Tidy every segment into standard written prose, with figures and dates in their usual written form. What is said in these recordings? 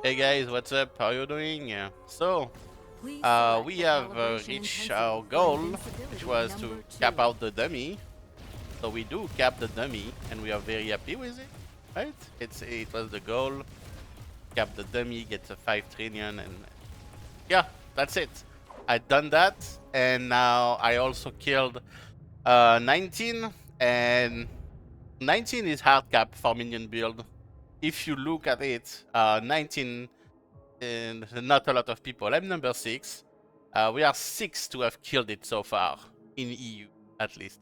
Hey guys, what's up? How you doing? We have reached our goal, which was to cap out the dummy. So we do cap the dummy, and we are very happy with it, right? It was the goal. Cap the dummy, get the 5 trillion, and yeah, that's it. I done that, and now I also killed 19, and 19 is hard cap for minion build. If you look at it, 19 and not a lot of people. I'm number 6. We are 6 to have killed it so far in EU, at least.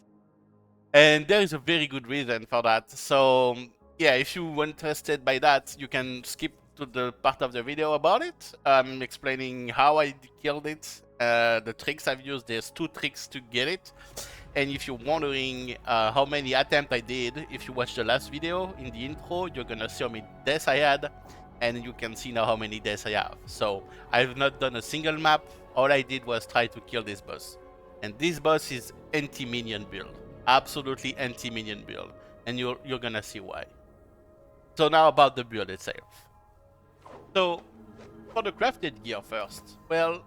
And there is a very good reason for that. So yeah, if you were interested by that, you can skip to the part of the video about it. I'm explaining how I killed it, the tricks I've used. There's 2 tricks to get it. And if you're wondering how many attempts I did, if you watch the last video in the intro, you're gonna see how many deaths I had, and you can see now how many deaths I have. So I've not done a single map. All I did was try to kill this boss. And this boss is anti-minion build. Absolutely anti-minion build. And you're gonna see why. So now about the build itself. So for the crafted gear first, well,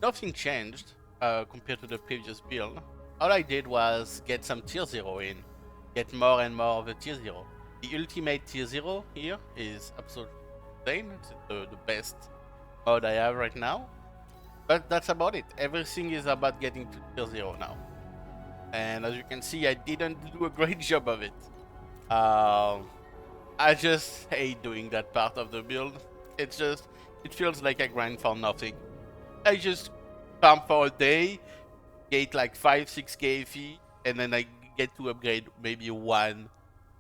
nothing changed compared to the previous build. All I did was get some tier 0 in, get more and more of the tier 0. The ultimate tier 0 here is absolutely insane. It's the best mod I have right now. But that's about it. Everything is about getting to tier 0 now. And as you can see, I didn't do a great job of it. I just hate doing that part of the build. It feels like I grind for nothing. I just farm for a day, get like 5-6k fee, and then I get to upgrade maybe 1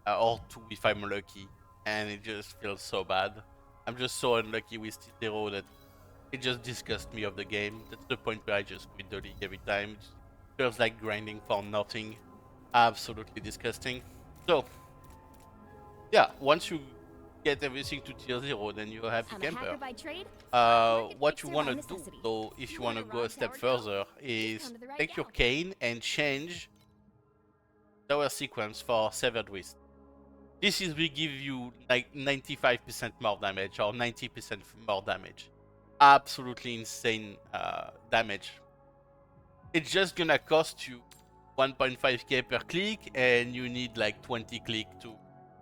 or 2 if I'm lucky, and it just feels so bad. I'm just so unlucky with T0 that it just disgusts me of the game. That's the point where I just quit the league every time. It feels like grinding for nothing. Absolutely disgusting. So yeah, once you get everything to tier 0, then you're a happy camper. What you want to do, though, if you want to go a step further, is take your cane and change tower sequence for Severed Wrist. This is will give you like 95% more damage or 90% more damage. Absolutely insane damage. It's just gonna cost you 1.5k per click, and you need like 20 click to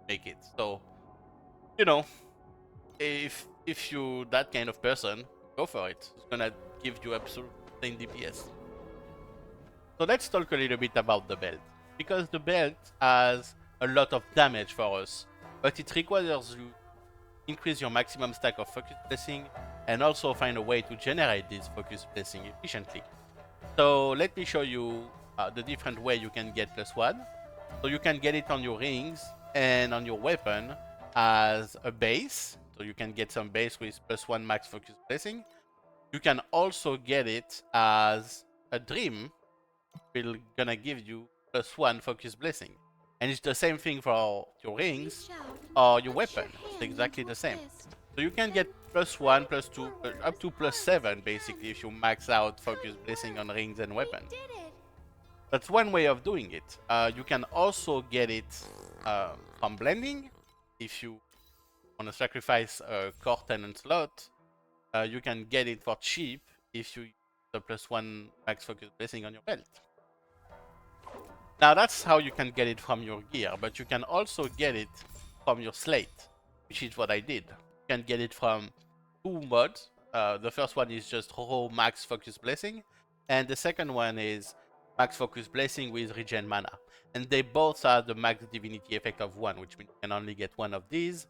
make it. So, you know, if you're that kind of person, go for it. It's gonna give you absolute insane DPS. So let's talk a little bit about the belt, because the belt has a lot of damage for us, but it requires you increase your maximum stack of focus blessing and also find a way to generate this focus blessing efficiently. So let me show you the different way you can get +1. So you can get it on your rings and on your weapon as a base. So you can get some base with +1 max focus blessing. You can also get it as a dream, will gonna give you +1 focus blessing. And it's the same thing for your rings or your weapon. It's exactly the same. So you can get +1, +2, up to +7 basically if you max out focus blessing on rings and weapon. That's one way of doing it. You can also get it from blending. If you want to sacrifice a core tenant slot, you can get it for cheap if you use the +1 max focus blessing on your belt. Now that's how you can get it from your gear, but you can also get it from your slate, which is what I did. You can get it from 2 mods. The first one is just raw max focus blessing, and the second one is max focus blessing with regen mana. And they both have the max divinity effect of 1, which means you can only get 1 of these.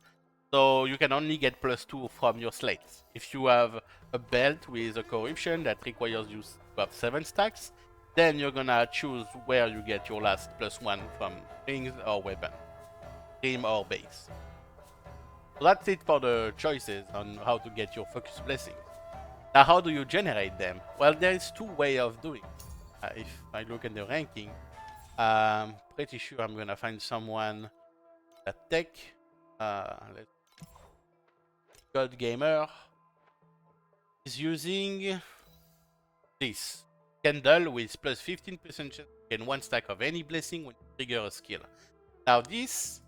So you can only get +2 from your slates. If you have a belt with a corruption that requires you to have 7 stacks, then you're gonna choose where you get your last +1 from rings or weapon, dream or base. So that's it for the choices on how to get your focus blessings. Now how do you generate them? Well, there is 2 ways of doing it. If I look at the ranking, I'm pretty sure I'm gonna find someone that tech. Let's God Gamer is using this candle with +15% chance to gain 1 stack of any blessing when you trigger a skill. Now this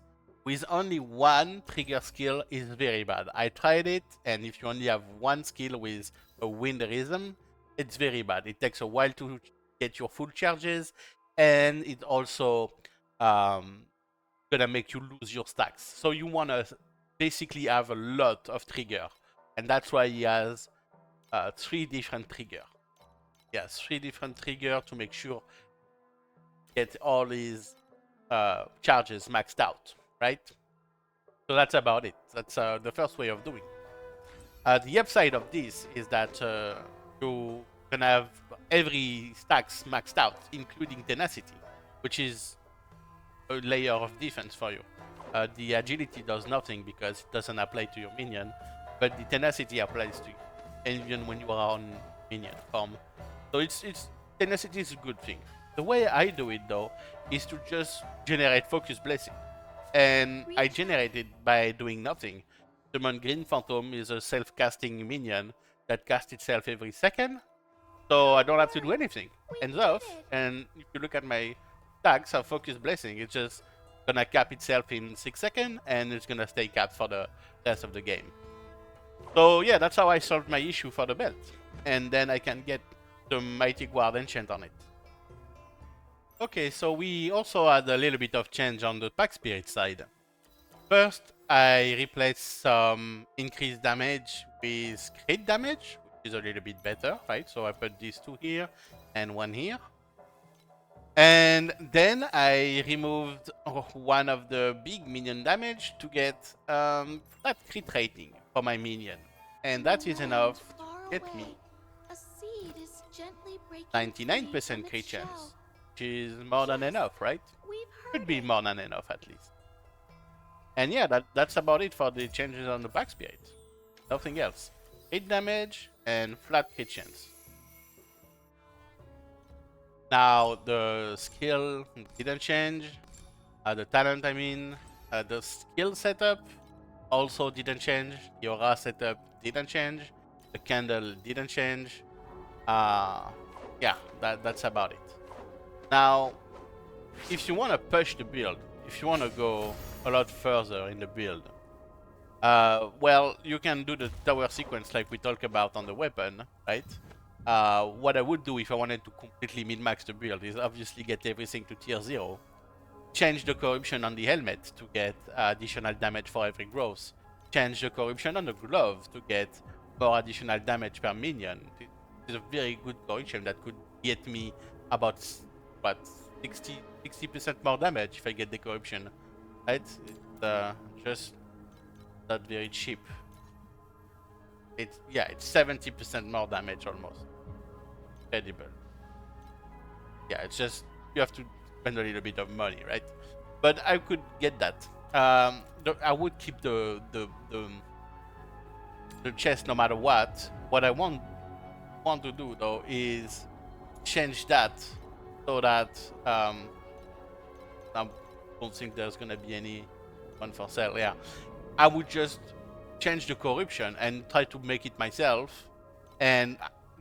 with only one trigger skill is very bad. I tried it, and if you only have one skill with a wind rhythm, it's very bad. It takes a while to get your full charges, and it also gonna make you lose your stacks. So you wanna basically have a lot of trigger, and that's why he has 3 different trigger. Yes, 3 different trigger to make sure get all his charges maxed out, right? So that's about it. That's the first way of doing it. The upside of this is that you can have every stacks maxed out, including tenacity, which is a layer of defense for you. The agility does nothing because it doesn't apply to your minion, but the tenacity applies to you, even when you are on minion form. So it's tenacity is a good thing. The way I do it though is to just generate focus blessing, and I generate it by doing nothing. Summon Green Phantom is a self-casting minion that casts itself every second, so I don't have to do anything. Ends off, and if you look at my stacks of Focus Blessing, it's just gonna cap itself in 6 seconds, and it's gonna stay capped for the rest of the game. So yeah, that's how I solved my issue for the belt, and then I can get the Mighty Guard enchant on it. Okay, so we also had a little bit of change on the Pact Spirit side. First, I replaced some increased damage with crit damage, which is a little bit better, right? So I put these 2 here and 1 here. And then I removed one of the big minion damage to get that crit rating for my minion. And that is enough to get me 99% crit chance, which is more than enough, right? Could be more than enough at least. And yeah, that's about it for the changes on the Pact Spirit. Nothing else. Crit damage and flat crit chance. Now the skill didn't change. The talent, I mean, the skill setup also didn't change. The aura setup didn't change. The candle didn't change. Yeah, that's about it. Now, if you want to push the build, if you want to go a lot further in the build, well, you can do the tower sequence like we talked about on the weapon, right? What I would do if I wanted to completely min-max the build is obviously get everything to tier 0, change the corruption on the helmet to get additional damage for every growth, change the corruption on the glove to get more additional damage per minion. It's a very good corruption that could get me about, what, 60% more damage if I get the corruption, right? It's just not very cheap. It's 70% more damage almost. Incredible. Yeah, it's just you have to spend a little bit of money, right? But I could get that. I would keep the chest no matter what. What I want to do though is change that so that I don't think there's gonna be any one for sale. Yeah, I would just change the corruption and try to make it myself and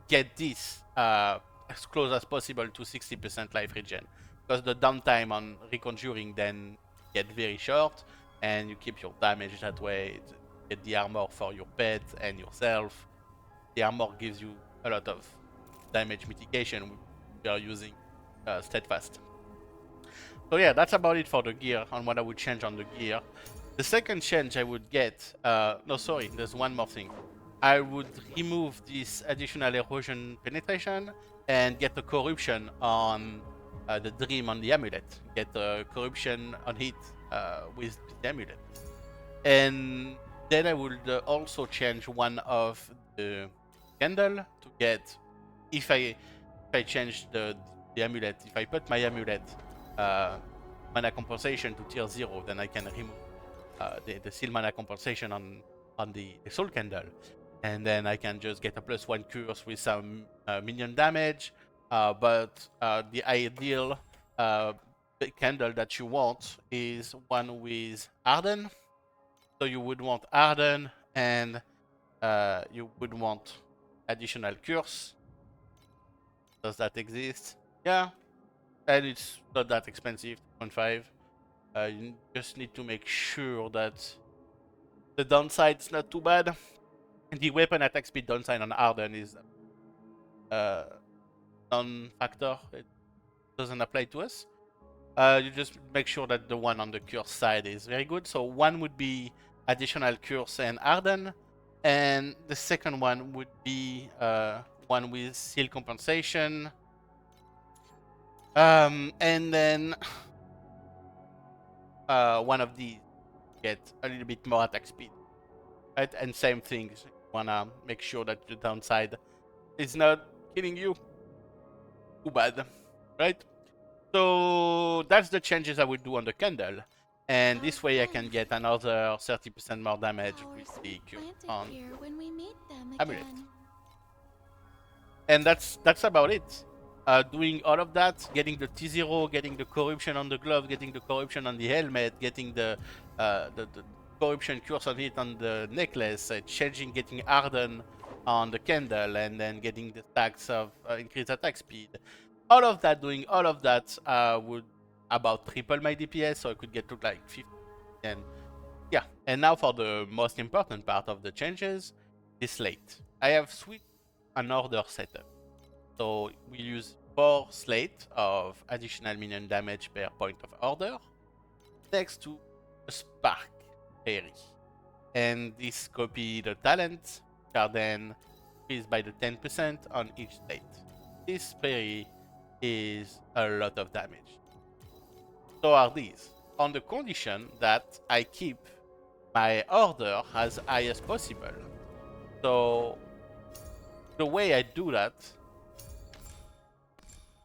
get this as close as possible to 60% life regen, because the downtime on reconjuring then get very short and you keep your damage that way. Get the armor for your pet and yourself. The armor gives you a lot of damage mitigation. We are using steadfast. So yeah, that's about it for the gear, on what I would change on the gear. The second change I would get, no sorry, there's one more thing. I would remove this additional erosion penetration and get the corruption on the dream on the amulet. Get the corruption on hit with the amulet. And then I would also change one of the candle to get, if I change the amulet, if I put my amulet mana compensation to tier 0, then I can remove the seal mana compensation on the soul candle, and then I can just get a +1 curse with some minion damage. But the ideal candle that you want is one with Arden. So you would want Arden, and you would want additional curse. Does that exist? Yeah, and it's not that expensive, 2.5. You just need to make sure that the downside is not too bad. And the weapon attack speed downside on Arden is non-factor. It doesn't apply to us. You just make sure that the one on the curse side is very good. So one would be additional curse and Arden, and the second one would be one with seal compensation. And then one of these get a little bit more attack speed, right? And same things. You wanna make sure that the downside is not killing you too bad, right? So that's the changes I would do on the candle. And this way I can get another 30% more damage with the cure on amulet. And that's about it. Doing all of that, getting the T0, getting the corruption on the glove, getting the corruption on the helmet, getting the corruption curse on it on the necklace, changing, getting Arden on the candle, and then getting the stacks of increased attack speed. Doing all of that would about triple my DPS, so I could get to like 50. And yeah, and now for the most important part of the changes, the slate. I have switched an order setup. So we use 4 slate of additional minion damage per point of order next to a spark fairy. And this copy the talent are then increased by the 10% on each slate. This fairy is a lot of damage. So are these, on the condition that I keep my order as high as possible. So the way I do that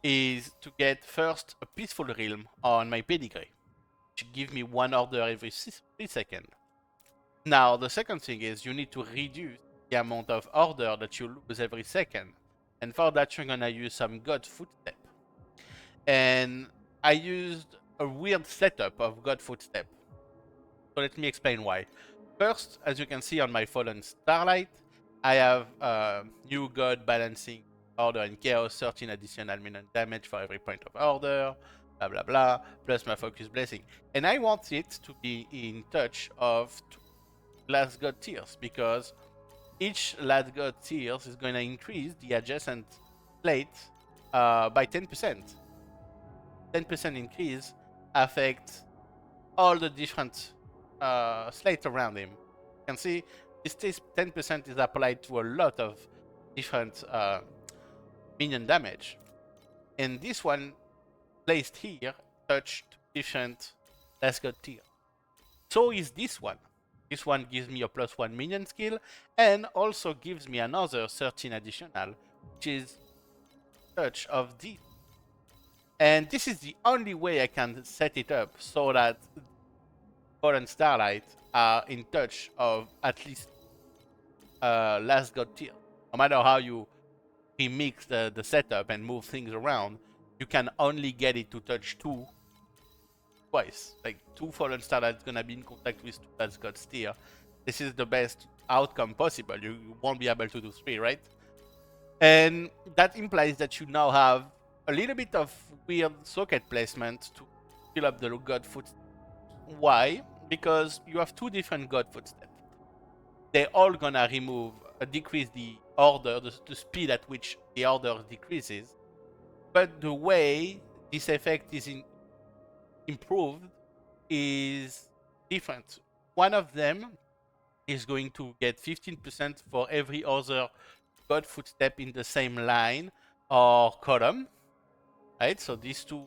is to get first a peaceful realm on my pedigree, which gives me 1 order every 3 seconds. Now the second thing is you need to reduce the amount of order that you lose every second, and for that you're gonna use some God Footstep. And I used a weird setup of God Footstep. So let me explain why. First, as you can see on my Fallen Starlight, I have new God balancing order and chaos, 13 additional minion damage for every point of order, blah blah blah, plus my focus blessing. And I want it to be in touch of 2 last God tiers, because each last God tiers is going to increase the adjacent slate by 10%. 10% increase affects all the different slates around him. You can see this 10% is applied to a lot of different minion damage. And this one placed here touched different last god tier. So is this one. This one gives me a +1 minion skill and also gives me another 13 additional, which is touch of this. And this is the only way I can set it up so that Fallen Starlight are in touch of at least last god tier. No matter how you remix the setup and move things around, you can only get it to touch 2 twice. Like 2 Fallen Starlight gonna be in contact with 2 last god tier. This is the best outcome possible. You won't be able to do 3, right? And that implies that you now have a little bit of weird socket placement to fill up the God Footstep. Why? Because you have 2 different God Footsteps. They're all gonna decrease the order, the speed at which the order decreases. But the way this effect is improved is different. One of them is going to get 15% for every other God Footstep in the same line or column. Right, so these 2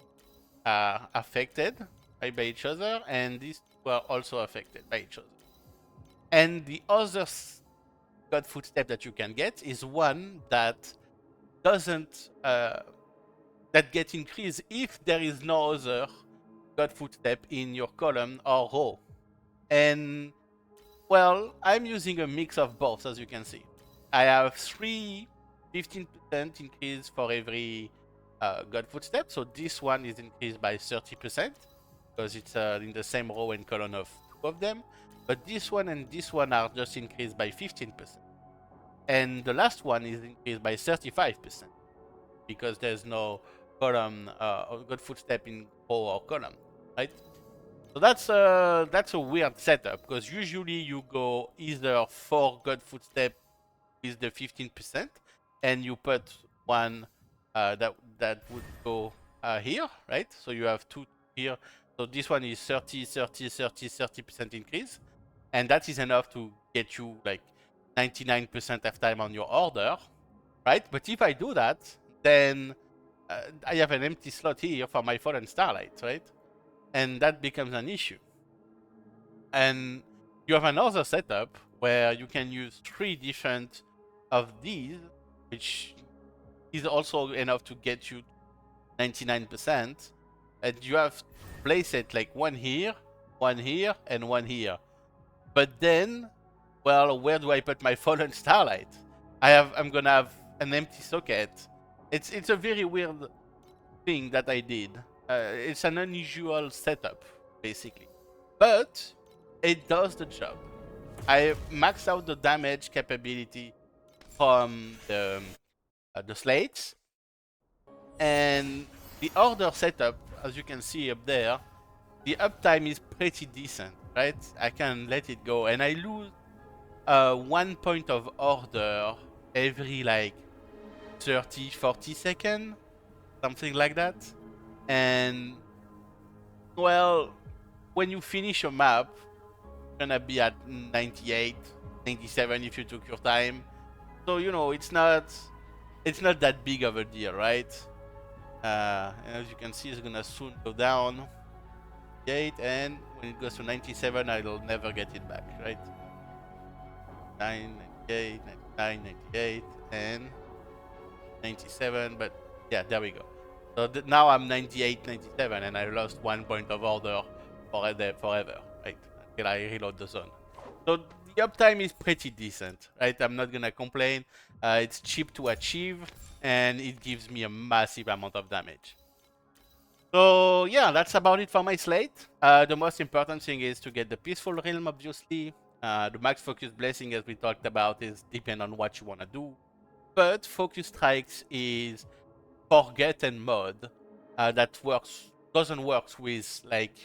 are affected by each other, and these 2 are also affected by each other. And the other God Footstep that you can get is one that doesn't that gets increased if there is no other God Footstep in your column or row. And well, I'm using a mix of both, as you can see. I have 3 15% increase for every God Footstep, so this one is increased by 30% because it's in the same row and column of 2 of them. But this one and this one are just increased by 15%. And the last one is increased by 35% because there's no column, God Footstep in row or column, right? So that's a weird setup because usually you go either 4 God Footstep with the 15%, and you put one that would go here, right? So you have two here. So this one is 30, 30, 30, 30% increase, and that is enough to get you like 99% of time on your order, right? But if I do that, then I have an empty slot here for my Fallen Starlight, right? And that becomes an issue. And you have another setup where you can use 3 different of these, which is also enough to get you 99%. And you have to place it like one here, and one here. But then, well, where do I put my Fallen Starlight? I'm gonna have an empty socket. It's a very weird thing that I did. It's an unusual setup, basically. But it does the job. I maxed out the damage capability from the slates, and the order setup, as you can see up there, the uptime is pretty decent, right? I can let it go, and I lose 1 point of order every like 30, 40 seconds, something like that. And well, when you finish a map, you're gonna be at 98, 97 if you took your time. So you know it's not that big of a deal, right? As you can see, it's gonna soon go down 8, and when it goes to 97, I'll never get it back, right? 9, 98, 99, 98, and 97. But yeah, there we go. So now I'm 98, 97, and I lost 1 point of order forever, right? Until I reload the zone. So the uptime is pretty decent, right? I'm not gonna complain. It's cheap to achieve, and it gives me a massive amount of damage. So yeah, that's about it for my slate. The most important thing is to get the Peaceful Realm, obviously. The max focus blessing, as we talked about, is depend on what you want to do. But focus strikes is forgotten mod that doesn't work with like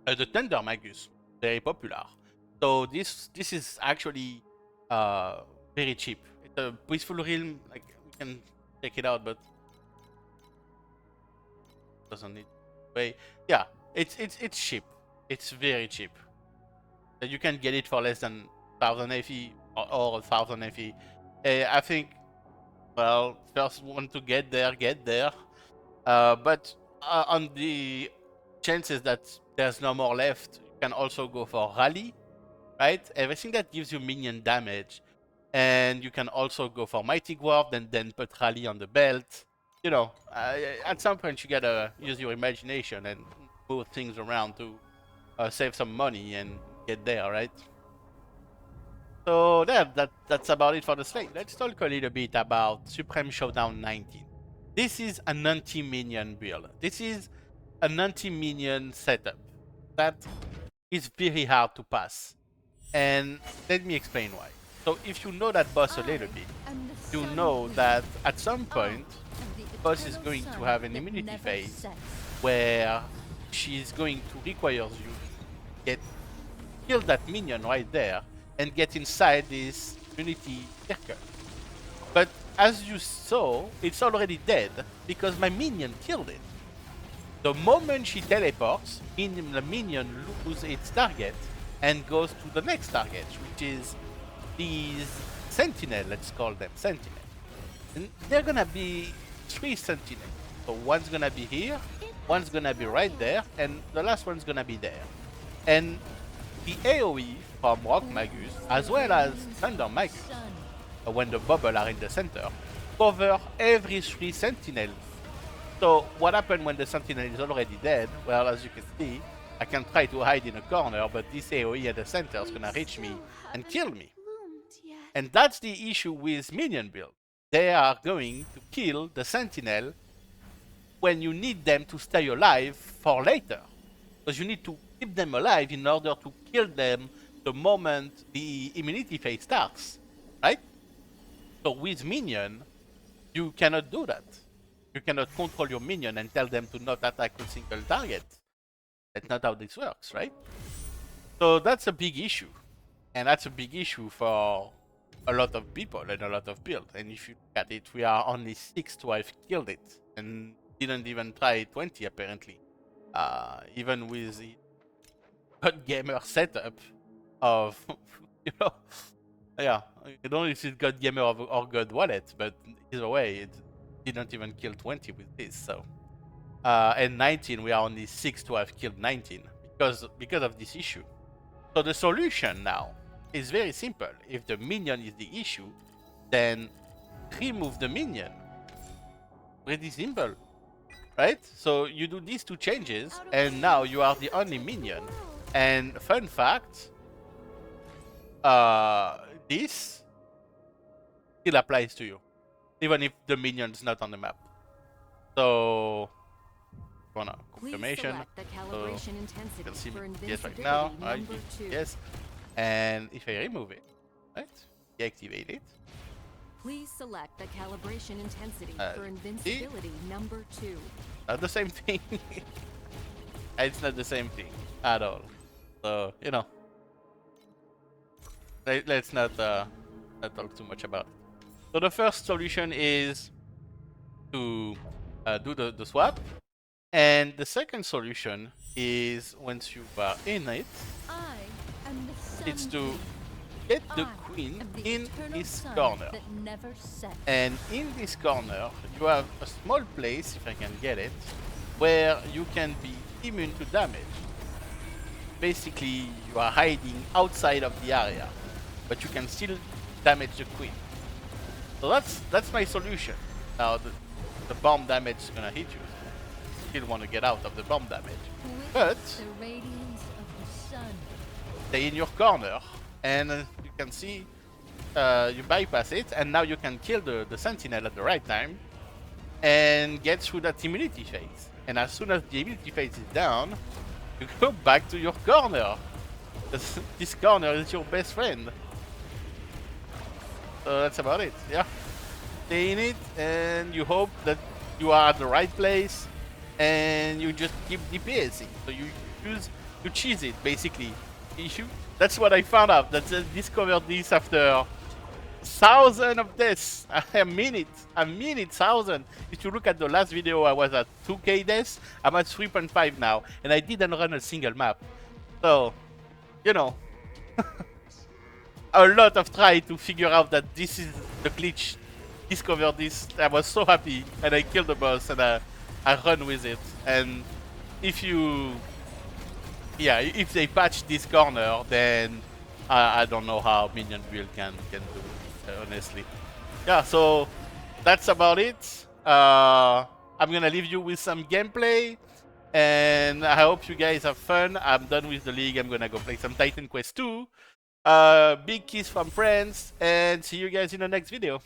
the Thunder Magus, very popular. So this is actually very cheap. It's a Peaceful Realm, like we can check it out, but doesn't need way. Yeah, it's cheap. It's very cheap. You can get it for less than 1000 FE or 1000 FE. I think, well, first one to get there. But on the chances that there's no more left, you can also go for Rally, right? Everything that gives you minion damage. And you can also go for Mighty Dwarf and then put Rally on the belt. You know, at some point you gotta use your imagination and move things around to save some money and get there, right? So yeah, that's about it for the slate. Let's talk a little bit about Supreme Showdown 19. This is an anti-minion build. This is an anti-minion setup that is very hard to pass. And let me explain why. So if you know that boss a little bit, you know that at some point, the boss is going to have an immunity phase where she's going to require you to kill that minion right there and get inside this immunity circle. But as you saw, it's already dead because my minion killed it. The moment she teleports, the minion loses its target and goes to the next target, which is these sentinel, let's call them sentinel. And they're gonna be 3 sentinel. So one's gonna be here, one's gonna be right there, and the last one's gonna be there. And the AoE from Rock Magus, as well as Thunder Magus, when the bubble are in the center, cover every 3 sentinels. So what happened when the sentinel is already dead? Well, as you can see, I can try to hide in a corner, but this AoE at the center is gonna reach me and kill me. And that's the issue with minion build. They are going to kill the sentinel when you need them to stay alive for later. Because you need to keep them alive in order to kill them the moment the immunity phase starts, right? So with minion, you cannot do that. You cannot control your minion and tell them to not attack a single target. That's not how this works, right? So that's a big issue. And that's a big issue for a lot of people and a lot of builds. And if you look at it, we are only 6 to have killed it. And didn't even try 20 apparently. Even with the God Gamer setup of, you know, yeah, I don't know if it's God Gamer or God Wallet, but either way, it didn't even kill 20 with this. So, and 19, we are only 6 to have killed 19 because of this issue. So the solution now is very simple. If the minion is the issue, then remove the minion. Pretty simple, right? So you do these 2 changes, and now you are the only minion. And fun fact, this still applies to you, even if the minion is not on the map. So, confirmation. So you can see me yes right now. Right? Yes. And if I remove it, right? Deactivate it. Please select the calibration intensity for invincibility number 2. Not the same thing. It's not the same thing at all. So, you know, let's not talk too much about it. So the first solution is to do the swap. And the second solution is, once you are in it, it's to get the queen in this corner. And in this corner, you have a small place, if I can get it, where you can be immune to damage. Basically, you are hiding outside of the area, but you can still damage the queen. So that's my solution. Now, the bomb damage is gonna hit you. Still want to get out of the bomb damage, but stay in your corner, and you can see you bypass it, and now you can kill the sentinel at the right time and get through that immunity phase. And as soon as the immunity phase is down, you go back to your corner. This corner is your best friend. So that's about it. Yeah, stay in it, and you hope that you are at the right place, and you just keep DPSing. So you cheese it basically. That's what I found out. That I discovered this after thousands of deaths. I mean it, 1,000. If you look at the last video, I was at 2k deaths. I'm at 3.5 now, and I didn't run a single map. So, you know, a lot of try to figure out that this is the glitch. Discovered this. I was so happy, and I killed the boss, and I run with it. And if they patch this corner, then I don't know how minion build can do it, honestly. Yeah, so that's about it. I'm gonna leave you with some gameplay, and I hope you guys have fun. I'm done with the league. I'm gonna go play some Titan Quest 2. Big kiss from friends, and see you guys in the next video.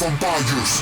from Bayous.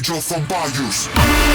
Angel from Bayous.